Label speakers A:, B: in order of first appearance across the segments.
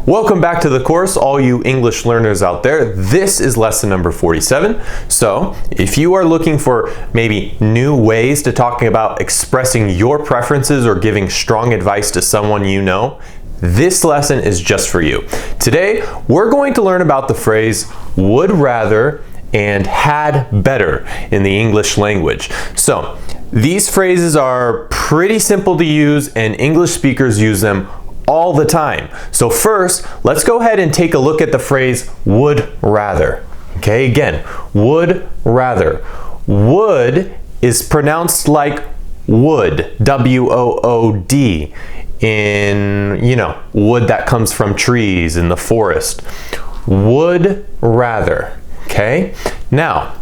A: Welcome back to the course, all you English learners out there. This is lesson number 47. So, if you are looking for maybe new ways to talking about expressing your preferences or giving strong advice to someone you know, this lesson is just for you. Today, we're going to learn about the phrase would rather and had better in the English language. So, these phrases are pretty simple to use and English speakers use them all the time. So first, let's go ahead and take a look at the phrase would rather. Okay, again, would rather. Would is pronounced like wood, W-O-O-D, in, wood that comes from trees in the forest. Would rather, okay? Now,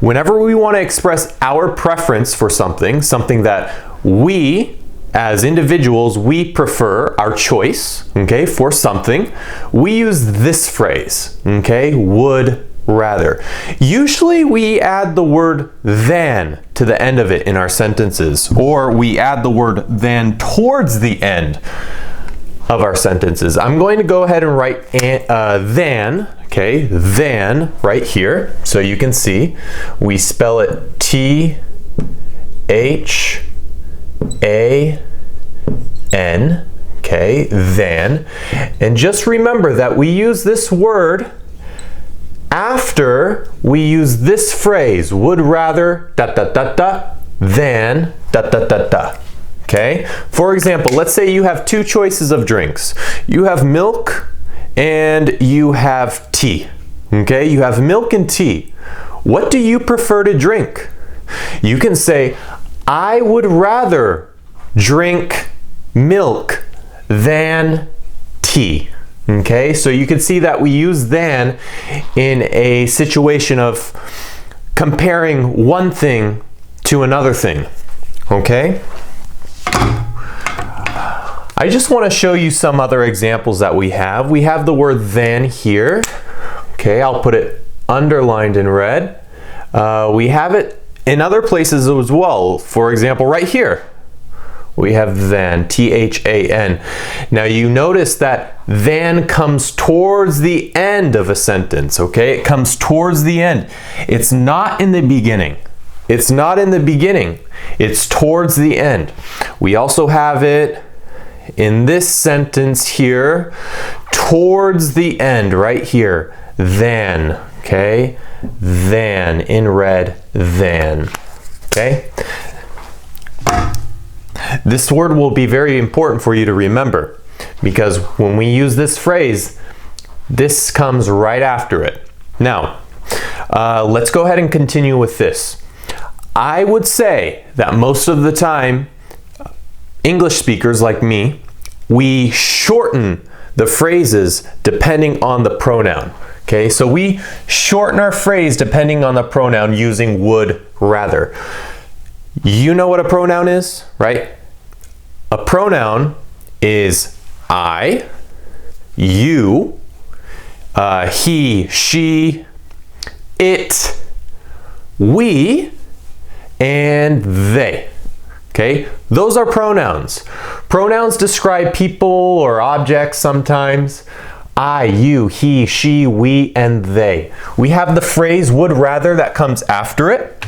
A: whenever we want to express our preference for something that we as individuals, we prefer our choice, okay, for something, we use this phrase, okay, would rather. Usually we add the word than to the end of it in our sentences, or we add the word than towards the end of our sentences. I'm going to go ahead and write than, okay, than right here, so you can see. We spell it T-H-A-N, okay, than. And just remember that we use this word after we use this phrase, would rather, than, okay? For example, let's say you have two choices of drinks. You have milk and you have tea, okay? You have milk and tea. What do you prefer to drink? You can say, I would rather drink milk than tea. Okay, so you can see that we use than in a situation of comparing one thing to another thing. Okay? I just want to show you some other examples that we have. We have the word than here. Okay, I'll put it underlined in red. We have it in other places as well. For example, right here, we have than, T-H-A-N. Now you notice that than comes towards the end of a sentence, okay? It comes towards the end. It's not in the beginning. It's not in the beginning. It's towards the end. We also have it in this sentence here, towards the end, right here, than, okay? Than, in red, than, okay? This word will be very important for you to remember because when we use this phrase, this comes right after it. Now, let's go ahead and continue with this. I would say that most of the time, English speakers like me, we shorten the phrases depending on the pronoun. Okay, so we shorten our phrase depending on the pronoun using would rather. You know what a pronoun is, right? A pronoun is I, you, he, she, it, we, and they. Okay? Those are pronouns. Pronouns describe people or objects sometimes. I, you, he, she, we, and they. We have the phrase would rather that comes after it.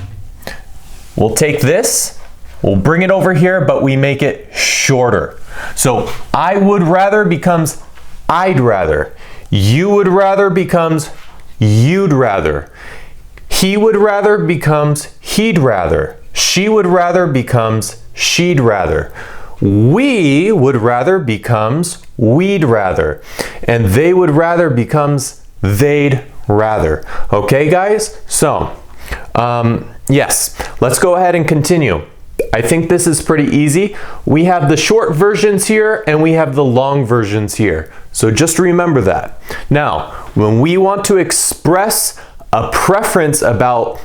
A: We'll take this, we'll bring it over here, but we make it shorter. So I would rather becomes I'd rather. You would rather becomes you'd rather. He would rather becomes he'd rather. She would rather becomes she'd rather. We would rather becomes we'd rather. And they would rather becomes they'd rather. Okay, guys? So, yes, let's go ahead and continue. I think this is pretty easy. We have the short versions here and we have the long versions here. So just remember that. Now, when we want to express a preference about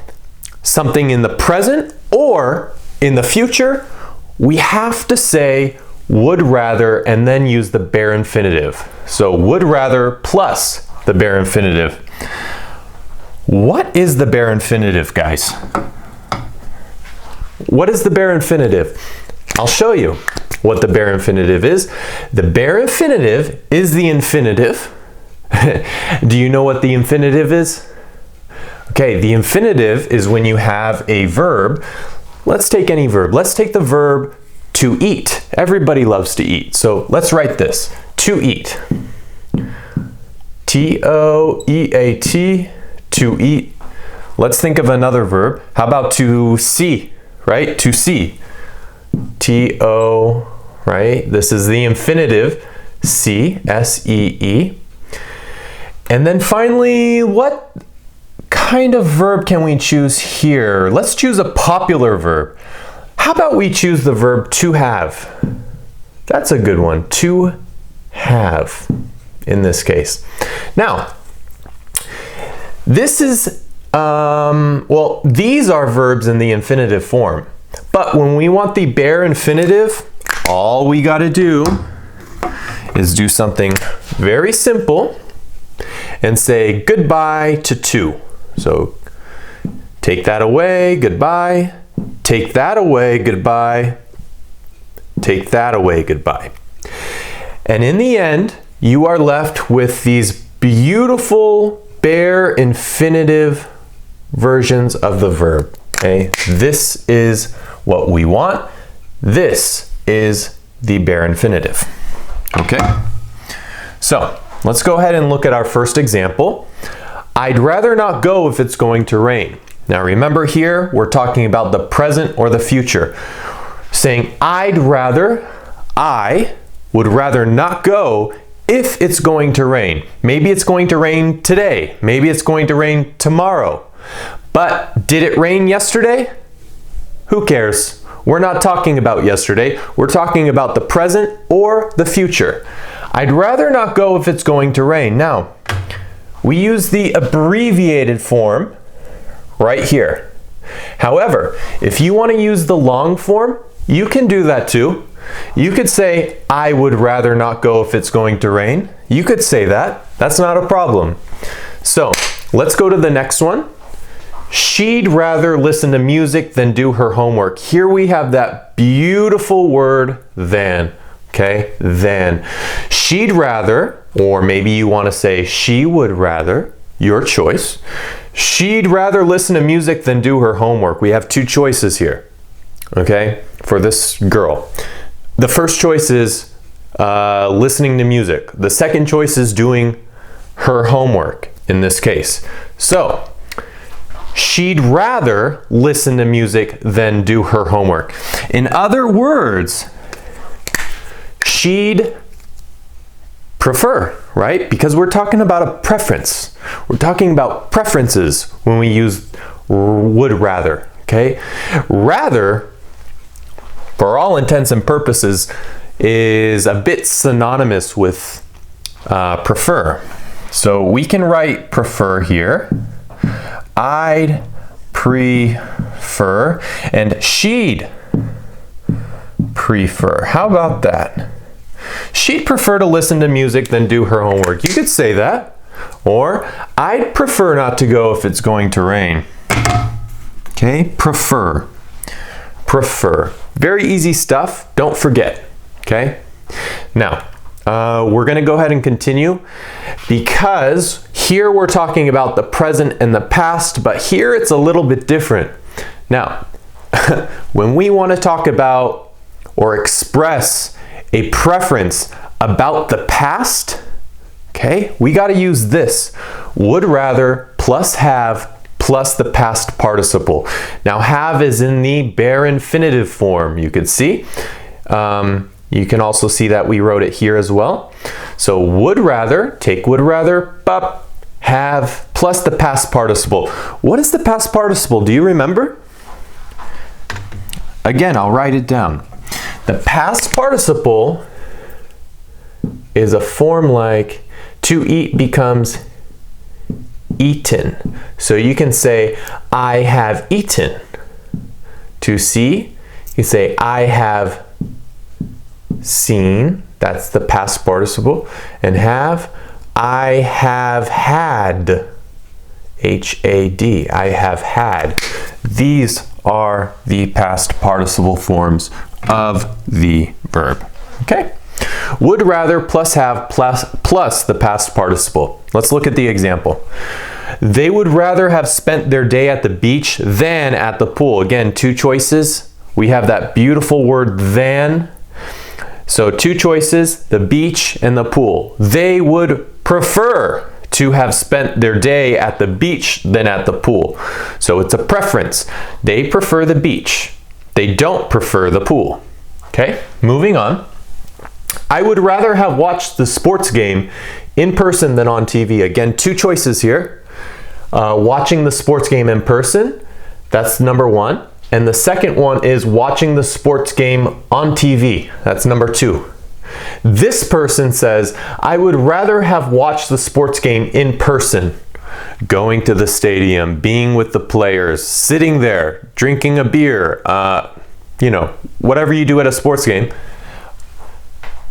A: something in the present or in the future, we have to say would rather and then use the bare infinitive. So would rather plus the bare infinitive. What is the bare infinitive, guys? What is the bare infinitive? I'll show you what the bare infinitive is. The bare infinitive is the infinitive. Do you know what the infinitive is? Okay, the infinitive is when you have a verb. Let's take any verb. Let's take the verb to eat. Everybody loves to eat. So let's write this. To eat. T-O-E-A-T, to eat. Let's think of another verb. How about to see, right? To see. T-O, right? This is the infinitive, see, S-E-E. And then finally, what kind of verb can we choose here? Let's choose a popular verb. How about we choose the verb to have? That's a good one, to have in this case. Now, this is, well, these are verbs in the infinitive form. But when we want the bare infinitive, all we got to do is do something very simple and say goodbye to. So take that away, goodbye. Take that away, goodbye. Take that away, goodbye. And in the end, you are left with these beautiful bare infinitive versions of the verb. Okay, this is what we want. This is the bare infinitive. Okay, so let's go ahead and look at our first example. I'd rather not go if it's going to rain. Now remember here, we're talking about the present or the future. Saying I would rather not go if it's going to rain. Maybe it's going to rain today. Maybe it's going to rain tomorrow. But did it rain yesterday? Who cares? We're not talking about yesterday. We're talking about the present or the future. I'd rather not go if it's going to rain. Now, we use the abbreviated form right here. However, if you want to use the long form, you can do that too. You could say, I would rather not go if it's going to rain. You could say that. That's not a problem. So, let's go to the next one. She'd rather listen to music than do her homework. Here we have that beautiful word, than. Okay, than. She'd rather, or maybe you want to say she would rather, your choice. She'd rather listen to music than do her homework. We have two choices here, okay, for this girl. The first choice is listening to music. The second choice is doing her homework in this case. So, she'd rather listen to music than do her homework. In other words, she'd prefer, right? Because we're talking about a preference. We're talking about preferences when we use would rather, okay? Rather, for all intents and purposes, is a bit synonymous with prefer. So we can write prefer here. I'd prefer, and she'd prefer. How about that? She'd prefer to listen to music than do her homework. You could say that. Or, I'd prefer not to go if it's going to rain. Okay, prefer. Prefer. Very easy stuff. Don't forget. Okay? Now, we're going to go ahead and continue because here we're talking about the present and the past, but here it's a little bit different. Now, when we want to talk about or express a preference about the past, okay, we got to use this. Would rather plus have plus the past participle. Now, have is in the bare infinitive form. You could see. You can also see that we wrote it here as well. So would rather, take would rather, have plus the past participle. What is the past participle? Do you remember? Again, I'll write it down. The past participle is a form like to eat becomes eaten. So you can say, I have eaten. To see, you say, I have seen. That's the past participle. And have, I have had. H-A-D. I have had. These are the past participle forms of the verb. Okay? Would rather plus have plus the past participle. Let's look at the example. They would rather have spent their day at the beach than at the pool. Again, two choices. We have that beautiful word than. So two choices, the beach and the pool. They would prefer to have spent their day at the beach than at the pool. So it's a preference. They prefer the beach. They don't prefer the pool. Okay, moving on. I would rather have watched the sports game in person than on TV. Again, two choices here. Watching the sports game in person, that's number one. And the second one is watching the sports game on TV. That's number two. This person says, I would rather have watched the sports game in person. Going to the stadium, being with the players, sitting there, drinking a beer, you know, whatever you do at a sports game.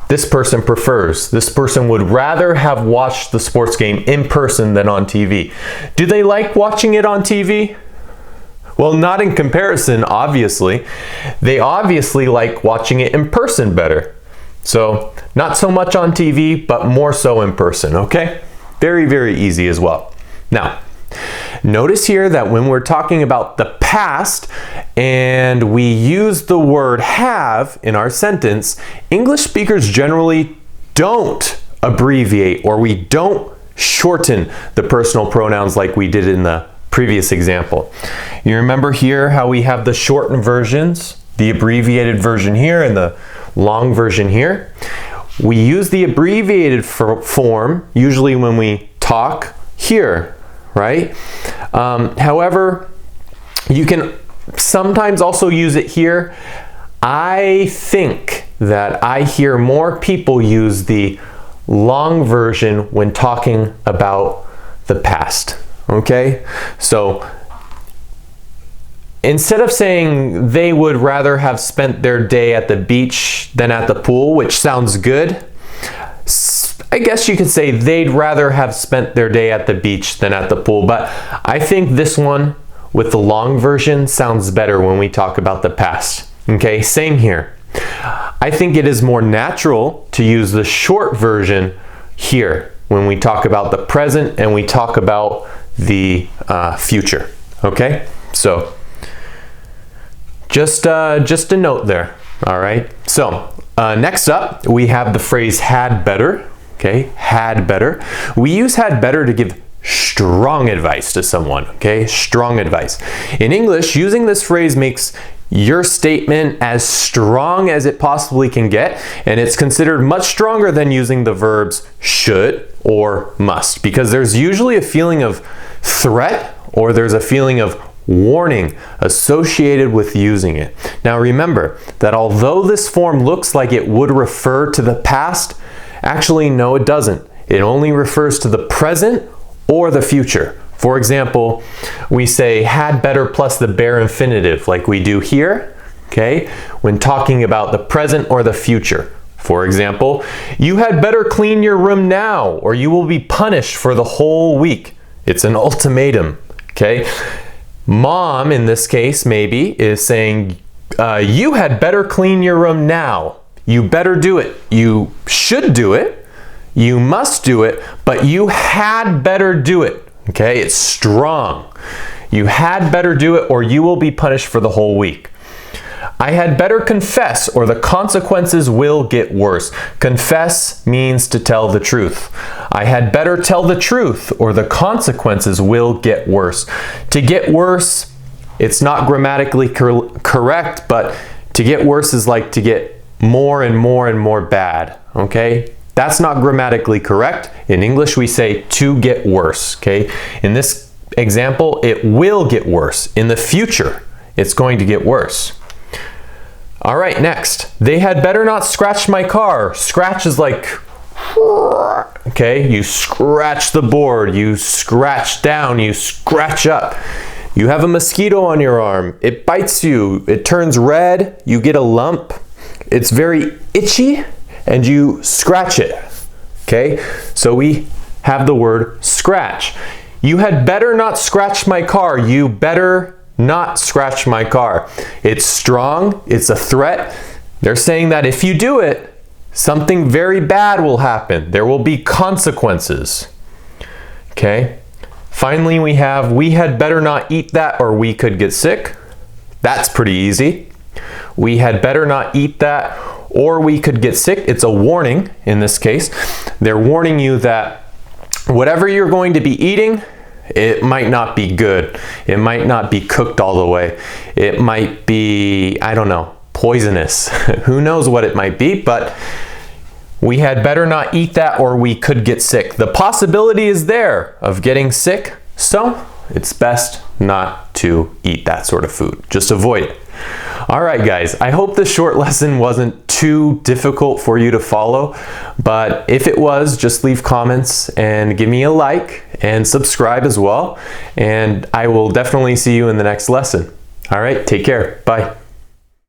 A: This person prefers. This person would rather have watched the sports game in person than on TV. Do they like watching it on TV? Well, not in comparison, obviously. They obviously like watching it in person better. So, not so much on TV, but more so in person, okay? Very, very easy as well. Now, notice here that when we're talking about the past and we use the word have in our sentence, English speakers generally don't abbreviate or we don't shorten the personal pronouns like we did in the previous example. You remember here how we have the shortened versions, the abbreviated version here and the long version here. We use the abbreviated form usually when we talk here, right? However, you can sometimes also use it here. I think that I hear more people use the long version when talking about the past. Okay, so instead of saying they would rather have spent their day at the beach than at the pool, which sounds good, I guess you could say they'd rather have spent their day at the beach than at the pool. But I think this one with the long version sounds better when we talk about the past. Okay, same here. I think it is more natural to use the short version here when we talk about the present and we talk about the future. Okay, so just a note there. All right, so next up we have the phrase had better. Okay, had better. We use had better to give strong advice to someone. Okay, strong advice. In English, using this phrase makes your statement as strong as it possibly can get, and it's considered much stronger than using the verbs should or must, because there's usually a feeling of threat or there's a feeling of warning associated with using it. Now remember that although this form looks like it would refer to the past, actually no, it doesn't. It only refers to the present or the future. For example, we say had better plus the bare infinitive like we do here, okay, when talking about the present or the future. For example, you had better clean your room now or you will be punished for the whole week. It's an ultimatum, okay? Mom, in this case, maybe, is saying, you had better clean your room now. You better do it. You should do it. You must do it, but you had better do it. Okay, it's strong. You had better do it or you will be punished for the whole week. I had better confess or the consequences will get worse. Confess means to tell the truth. I had better tell the truth or the consequences will get worse. To get worse, it's not grammatically correct, but to get worse is like to get more and more and more bad. Okay? That's not grammatically correct. In English, we say to get worse, okay? In this example, it will get worse. In the future, it's going to get worse. All right, next. They had better not scratch my car. Scratch is like, okay? You scratch the board, you scratch down, you scratch up. You have a mosquito on your arm. It bites you. It turns red. You get a lump. It's very itchy. And you scratch it, okay? So we have the word scratch. You had better not scratch my car. You better not scratch my car. It's strong, it's a threat. They're saying that if you do it, something very bad will happen. There will be consequences. Okay? Finally, we have, we had better not eat that or we could get sick. That's pretty easy. We had better not eat that or we could get sick. It's a warning in this case. They're warning you that whatever you're going to be eating, it might not be good. It might not be cooked all the way. It might be, I don't know, poisonous. Who knows what it might be, but we had better not eat that or we could get sick. The possibility is there of getting sick, so it's best not to eat that sort of food. Just avoid it. All right, guys, I hope this short lesson wasn't too difficult for you to follow, but if it was, just leave comments and give me a like and subscribe as well, and I will definitely see you in the next lesson. All right, take care. Bye.